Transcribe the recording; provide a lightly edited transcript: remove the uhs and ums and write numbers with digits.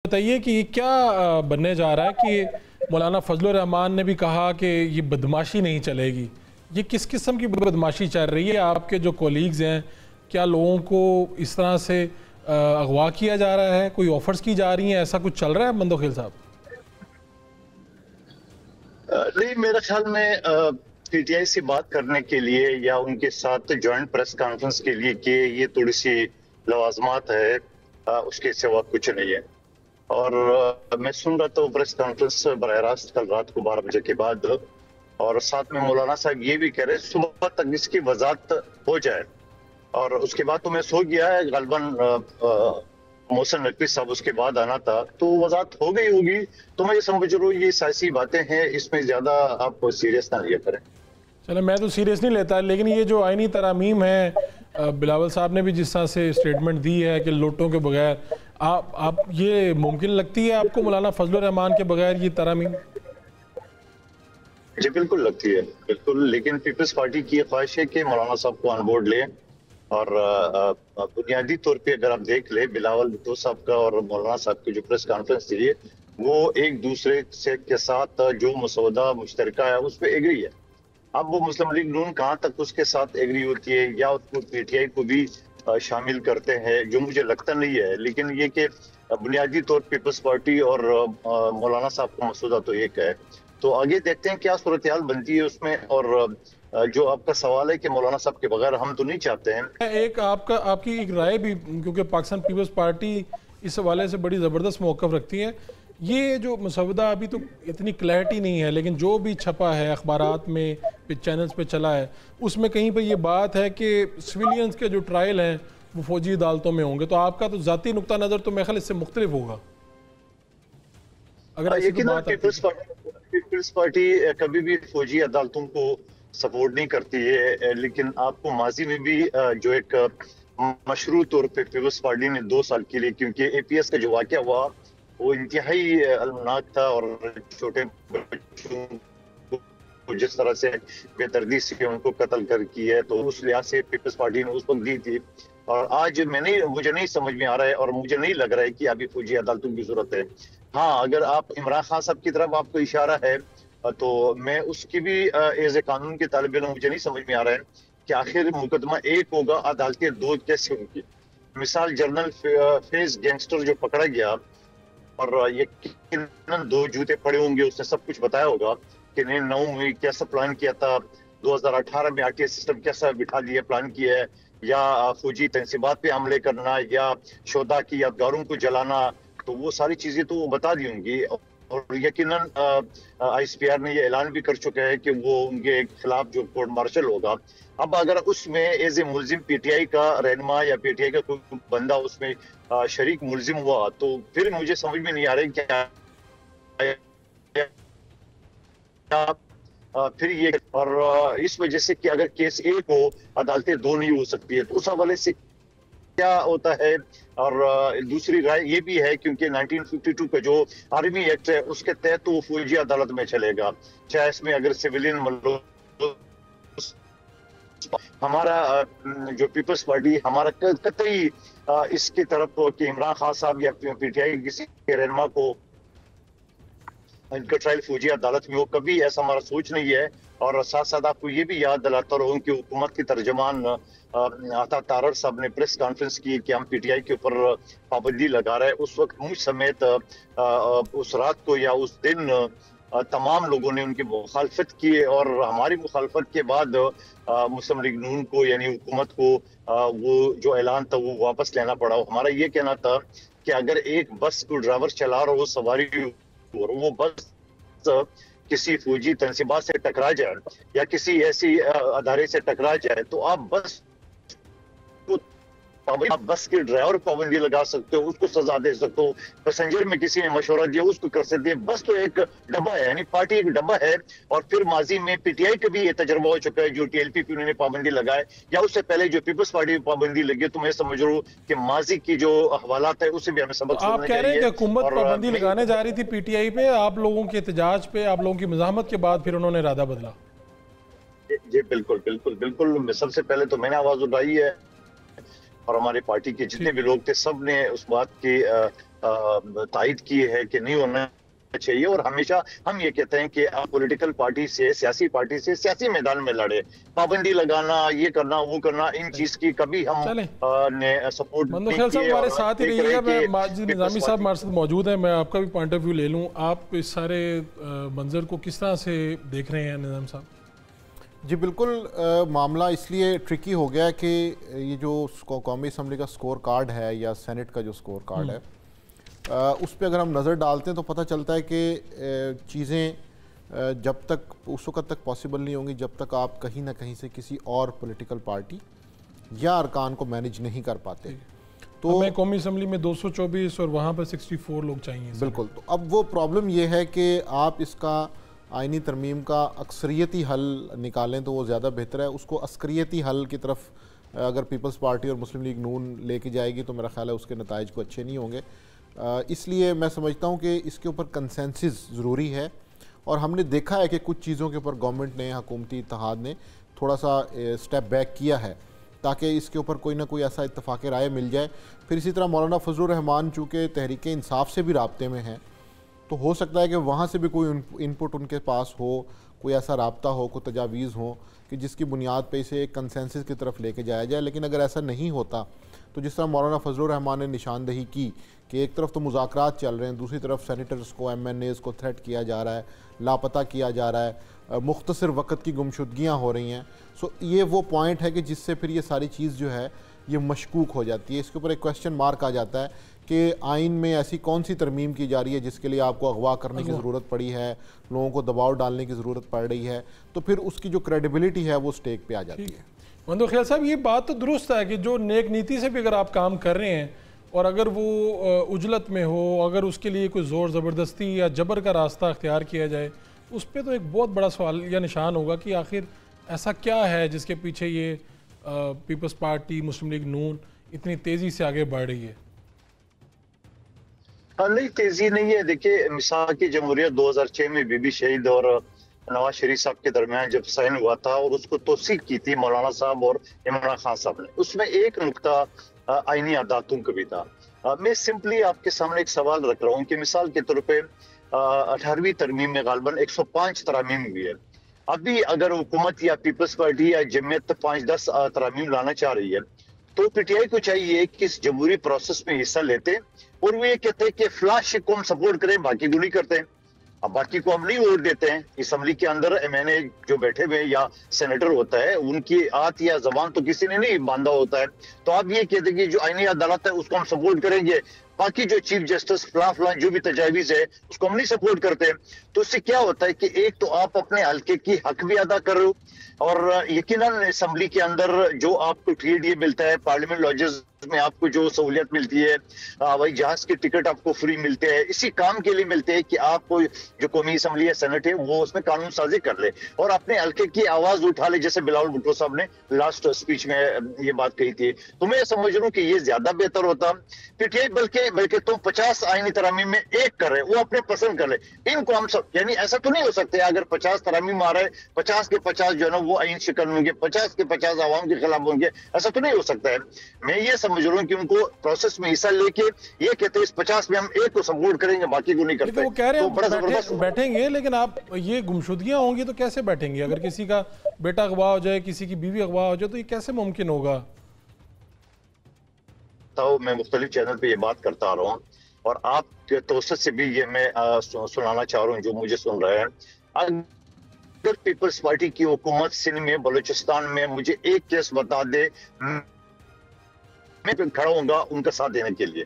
बताइए कि ये क्या बनने जा रहा है कि मौलाना फजलुर रहमान ने भी कहा कि ये बदमाशी नहीं चलेगी। ये किस किस्म की बदमाशी चल रही है? आपके जो कोलीग्स हैं, क्या लोगों को इस तरह से अगवा किया जा रहा है, कोई ऑफर्स की जा रही हैं, ऐसा कुछ चल रहा है मंदोखिल साहब? नहीं, मेरे ख्याल में पीटीआई से बात करने के लिए या उनके साथ ज्वाइंट प्रेस कॉन्फ्रेंस के लिए कि ये थोड़ी सी लवाजमात है, उसके सिवा कुछ नहीं है। और मैं सुन रहा था प्रेस कॉन्फ्रेंस बराह रास्त कल रात को 12 बजे के बाद, और साथ में मौलाना साहब ये भी कह रहे सुबह तक इसकी वजाहत हो जाए। और उसके बाद तो मैं सो गया है, गलबन मोहसिन नकवी साहब उसके बाद आना था, तो वजाहत हो गई होगी। तो मैं ये समझ रहा हूँ ये सियासी बातें हैं, इसमें ज्यादा आप सीरियस ना लिया करें। चलो, मैं तो सीरियस नहीं लेता, लेकिन ये जो आईनी तरामीम है, बिलावल साहब ने भी जिस तरह से स्टेटमेंट दी है कि लोटों के बगैर, आप ये मुमकिन लगती है आपको मौलाना फजलुर रहमान के बगैर ये तरामीम? जी बिल्कुल लगती है, बिल्कुल। लेकिन पीपल्स पार्टी की ख्वाहिश है कि मौलाना साहब को ऑन बोर्ड लें। और बुनियादी तौर पे अगर आप देख ले, बिलावल भुट्टो साहब का और मौलाना साहब की जो प्रेस कॉन्फ्रेंस थी, वो एक दूसरे से के साथ जो मसौदा मुश्तरका है उस पर एग्री है। अब वो मुस्लिम लीग नून कहाँ तक उसके साथ एग्री होती है या उसको पीटीआई को भी शामिल करते हैं, जो मुझे लगता नहीं है। लेकिन ये कि बुनियादी तौर पर पीपल्स पार्टी और मौलाना साहब का मसौदा तो एक है। तो आगे देखते हैं क्या सूरत हाल बनती है उसमें। और जो आपका सवाल है कि मौलाना साहब के बगैर हम तो नहीं चाहते हैं। एक आपकी एक राय भी, क्योंकि पाकिस्तान पीपल्स पार्टी इस हवाले से बड़ी ज़बरदस्त मौक़िफ़ रखती है। ये जो मसौदा अभी तो इतनी क्लैरिटी नहीं है, लेकिन जो भी छपा है अखबारात में, चैनल्स पे चला है, उसमें कहीं पर ये बात है कि सिविलियंस के जो ट्रायल हैं वो फौजी अदालतों में होंगे। तो आपका तो ज़ाती नुक्ता नज़र तो मेरे ख्याल इससे मुख्तलिफ होगा, अगर ऐसी बात है। पीपल्स पार्टी कभी भी फौजी अदालतों को सपोर्ट नहीं करती है। लेकिन आपको माजी में भी जो एक मशरू तौर पे पीपल्स पार्टी ने 2 साल के लिए, क्योंकि एपीएस का जो वाक़या हुआ वो इंतहाई अलमनाक था, और छोटे बच्चों को जिस तरह से बेदर्दी से उनको कत्ल कर की है, तो उस लिहाज से पीपल्स पार्टी ने उस वक्त दी थी। और आज मुझे नहीं समझ में आ रहा है, और मुझे नहीं लग रहा है कि अभी फौजी अदालतों की जरूरत है। हाँ, अगर आप इमरान खान साहब की तरफ आपको इशारा है, तो मैं उसकी भी एज ए कानून के तालिब इल्म मुझे नहीं समझ में आ रहा है कि आखिर मुकदमा 1 होगा, अदालतें 2 कैसे होंगी। मिसाल जनरल फेज गैंगस्टर जो पकड़ा गया, और यकीनन 2 जूते पड़े होंगे, उसने सब कुछ बताया होगा कि 9 में कैसा प्लान किया था, 2018 में आरटीआई सिस्टम कैसा बिठा दिया, प्लान किया है, या फौजी तनसीबात पे हमले करना, या शोधा की यादगारों को जलाना। तो वो सारी चीजें तो वो बता दी होंगी। और यकीनन आईएसपीआर ने ये ऐलान भी कर चुका है कि वो उनके खिलाफ जो कोर्ट मार्शल होगा। अब अगर उसमें एज ए मुलजिम पीटीआई का रहनुमा या पीटीआई का कोई बंदा उसमें शरीक मुलजिम हुआ, तो फिर मुझे समझ में नहीं आ रहा क्या फिर ये। और इस वजह से कि अगर केस 1 हो, अदालतें 2 नहीं हो सकती है, तो उस हवाले से क्या होता है। और दूसरी राय ये भी है, क्योंकि 1952 का जो आर्मी एक्ट है उसके तहत तो वो फौजी अदालत में चलेगा, चाहे इसमें अगर सिविलियन हमारा जो पीपल्स पार्टी हमारा कतई इसकी तरफ कि इमरान खान साहब या पीटीआई किसी के रहनुमा को इनका ट्रायल फौजी अदालत में हो, कभी ऐसा हमारा सोच नहीं है। और साथ साथ आपको ये भी याद दिलाता रहूं कि हुकूमत की तर्जमान आता तारड़ साहब ने प्रेस कॉन्फ्रेंस की कि हम पीटीआई के ऊपर पाबंदी लगा रहे हैं। उस वक्त मुझ समेत उस रात को या उस दिन तमाम लोगों ने उनकी मुखालफत की, और हमारी मुखालफत के बाद मुस्लिम लीग नून को यानी हुकूमत को वो जो ऐलान था वो वापस लेना पड़ा। हमारा ये कहना था कि अगर एक बस को ड्राइवर चला रहा हो सवारी, और वो बस किसी फौजी तनसीबात से टकरा जाए या किसी ऐसी अदारे से टकरा जाए, तो आप बस के ड्राइवर पाबंदी लगा सकते हो, उसको सजा दे सकते हो। पैसेंजर में किसी ने मशवरा दिया उसको कर सकते हैं। बस तो एक डब्बा है, यानी पार्टी एक डब्बा है। और फिर माजी में पीटीआई का भी ये तजर्बा हो चुका है, जो टीएलपी पे उन्होंने पाबंदी लगाए, या उससे पहले जो पीपल्स पार्टी में पाबंदी लगी। तो मैं समझ रहा हूँ कि माजी की जो हवालात है उससे भी हमें सबक आप कह रहे हैं कि हुकूमत पाबंदी लगाने जा रही थी पीटीआई पे, आप लोगों के एहतजाज पे, आप लोगों की मज़ाहमत के बाद फिर उन्होंने इरादा बदला? जी बिल्कुल बिल्कुल बिल्कुल। सबसे पहले तो मैंने आवाज उठाई है, और हमारे पार्टी के जितने भी लोग थे सब ने उस बात की تائید کی ہے کہ نہیں ہونا چاہیے، اور ہمیشہ ہم یہ کہتے ہیں کہ آپ پولیٹیکل پارٹی سے، سیاسی پارٹی سے سیاسی میدان میں لڑے، پابندی لگانا، یہ کرنا وہ کرنا، ان چیز کی کبھی چلیں ہم نے سپورٹ مندو نہیں خیال صاحب کیے۔ ہمارے اور ساتھ ہی دیکھ رہے رہیے گا، میں کہ ماجد نظامی صاحب ہمارے ساتھ موجود ہیں، میں آپ کا بھی پوائنٹ آف ویو لے لوں، آپ اس سارے منظر کو کس طرح سے دیکھ رہے ہیں نظام صاحب؟ جی بالکل، معاملہ اس لیے ٹرکی ہو گیا کہ یہ جو قومی اسمبلی کا سکور کارڈ ہے یا سینٹ کا جو سکور کارڈ ہے، اس پہ اگر ہم نظر ڈالتے ہیں تو پتہ چلتا ہے کہ چیزیں جب تک اس وقت تک پاسبل نہیں ہوں گی جب تک آپ کہیں نہ کہیں سے کسی اور پولیٹیکل پارٹی یا ارکان کو مینیج نہیں کر پاتے۔ تو ہمیں قومی اسمبلی میں 224 اور وہاں پر 64 لوگ چاہیے۔ بالکل، تو اب وہ پرابلم یہ ہے کہ آپ اس کا آئینی ترمیم کا اکثریتی حل نکالیں تو وہ زیادہ بہتر ہے۔ اس کو عسکریتی حل کی طرف اگر پیپلز پارٹی اور مسلم لیگ نون لے کے جائے گی تو میرا خیال ہے اس کے نتائج کو اچھے نہیں ہوں گے۔ اس لیے میں سمجھتا ہوں کہ اس کے اوپر کنسنسس ضروری ہے، اور ہم نے دیکھا ہے کہ کچھ چیزوں کے اوپر گورنمنٹ نے، حکومتی اتحاد نے تھوڑا سا اسٹیپ بیک کیا ہے تاکہ اس کے اوپر کوئی نہ کوئی ایسا اتفاق رائے مل جائے۔ پھر اسی طرح مولانا فضل الرحمان چونکہ تحریک انصاف سے بھی رابطے میں ہیں تو ہو سکتا ہے کہ وہاں سے بھی کوئی انپٹ ان کے پاس ہو، کوئی ایسا رابطہ ہو، کوئی تجاویز ہوں کہ جس کی بنیاد پہ اسے ایک کنسنسس کی طرف لے کے جایا جائے۔ لیکن اگر ایسا نہیں ہوتا تو جس طرح مولانا فضل الرحمان نے نشاندہی کی کہ ایک طرف تو مذاکرات چل رہے ہیں، دوسری طرف سینیٹرز کو، ایم این ایز کو تھریٹ کیا جا رہا ہے، لاپتہ کیا جا رہا ہے، مختصر وقت کی گمشدگیاں ہو رہی ہیں، یہ وہ پوائنٹ ہے کہ جس سے پھر یہ ساری چیز جو ہے یہ مشکوک ہو جاتی ہے۔ اس کے اوپر ایک کویسچن مارک آ جاتا ہے کہ آئین میں ایسی کون سی ترمیم کی جا رہی ہے جس کے لیے آپ کو اغوا کرنے کی ضرورت پڑی ہے، لوگوں کو دباؤ ڈالنے کی ضرورت پڑ رہی ہے، تو پھر اس کی جو کریڈیبلٹی ہے وہ سٹیک پہ آ جاتی ہے۔ مندو خیال صاحب یہ بات تو درست ہے کہ جو نیک نیتی سے بھی اگر آپ کام کر رہے ہیں اور اگر وہ عجلت میں ہو، اگر اس کے لیے کوئی زور زبردستی یا جبر کا راستہ اختیار کیا جائے، اس پہ تو ایک بہت بڑا سوال یا نشان ہوگا کہ آخر ایسا کیا ہے جس کے پیچھے یہ پیپلز پارٹی، مسلم لیگ نون اتنی تیزی سے آگے بڑھ رہی ہے۔ نہیں، تیزی نہیں ہے۔ دیکھیے مثال کی جمہوریت 2006 میں بی بی شہید اور نواز شریف صاحب کے درمیان جب سائن ہوا تھا اور اس کو توثیق کی تھی مولانا صاحب اور عمران خان صاحب نے، اس میں ایک نقطہ آئینی عدالتوں کا بھی تھا۔ میں سمپلی آپ کے سامنے ایک سوال رکھ رہا ہوں کہ مثال کے طور پہ 18ویں ترمیم میں غالباً 105 ترامیم ہوئی ہے۔ ابھی اگر حکومت یا پیپلز پارٹی یا جمعیت 5-10 ترامیم لانا چاہ رہی ہے تو پی ٹی آئی کو چاہیے کہ اس جمہوری پروسیس میں حصہ لیتے اور وہ یہ کہتے ہیں کہ فلاں شے کو ہم سپورٹ کریں، باقی کو نہیں کرتے ہیں۔ اب باقی کو ہم نہیں ووٹ دیتے ہیں۔ اسمبلی کے اندر ایم این اے جو بیٹھے ہوئے یا سینیٹر ہوتا ہے، ان کی آت یا زبان تو کسی نے نہیں باندھا ہوتا ہے، تو آپ یہ کہتے ہیں کہ جو آئینی عدالت ہے اس کو ہم سپورٹ کریں گے، باقی جو چیف جسٹس فلاں جو بھی تجاویز ہے اس کو ہم نہیں سپورٹ کرتے۔ تو اس سے کیا ہوتا ہے کہ ایک تو آپ اپنے حلقے کی حق بھی ادا کر رہے ہو، اور یقیناً اسمبلی کے اندر جو آپ کو ٹریٹ یہ ملتا ہے، پارلیمنٹ لاجز میں آپ کو جو سہولیت ملتی ہے، ہوائی جہاز کے ٹکٹ آپ کو فری ملتے ہیں، اسی کام کے لیے ملتے ہیں کہ آپ کو جو قومی اسمبلی یا سینٹ ہے وہ اس میں قانون سازی کر لے اور اپنے حلقے کی آواز اٹھا لے، جیسے بلاول بھٹو صاحب نے لاسٹ اسپیچ میں یہ بات کہی تھی۔ تو میں سمجھ رہا ہوں کہ یہ زیادہ بہتر ہوتا پی ٹی آئی، بلکہ تم 50 آئینی ترامیم میں ایک کر رہے، وہ اپنے پسند کر لے، ان کو ہم سب، یعنی ایسا تو نہیں ہو سکتا اگر 50 ترامیم آ رہے 50 کے 50 جو ہے نا وہ آئین شکن ہوں گے، 50 کے 50 عوام کے خلاف ہوں گے، ایسا تو نہیں ہو سکتا ہے۔ میں یہ سمجھ رہا ہوں کہ ان کو پروسیس میں حصہ لے کے یہ کہتے ہیں اس 50 میں ہم ایک کو سپورٹ کریں گے، باقی کو نہیں کرتے۔ لیکن وہ کہہ رہے ہیں بیٹھیں گے، لیکن آپ یہ گمشدگیاں ہوں گی تو کیسے بیٹھیں گے؟ اگر کسی کا بیٹا اغوا ہو جائے، کسی کی بیوی اغوا ہو جائے تو یہ کیسے ممکن ہوگا؟ میں مختلف چینل پہ یہ بات کرتا آ رہا ہوں اور آپ کے توسط سے بھی یہ میں سنانا چاہ رہا ہوں جو مجھے سن رہے ہیں۔ اگر پیپلز پارٹی کی حکومت سندھ میں، بلوچستان میں مجھے ایک کیس بتا دے، میں کھڑا ہوں گا ان کا ساتھ دینے کے لیے۔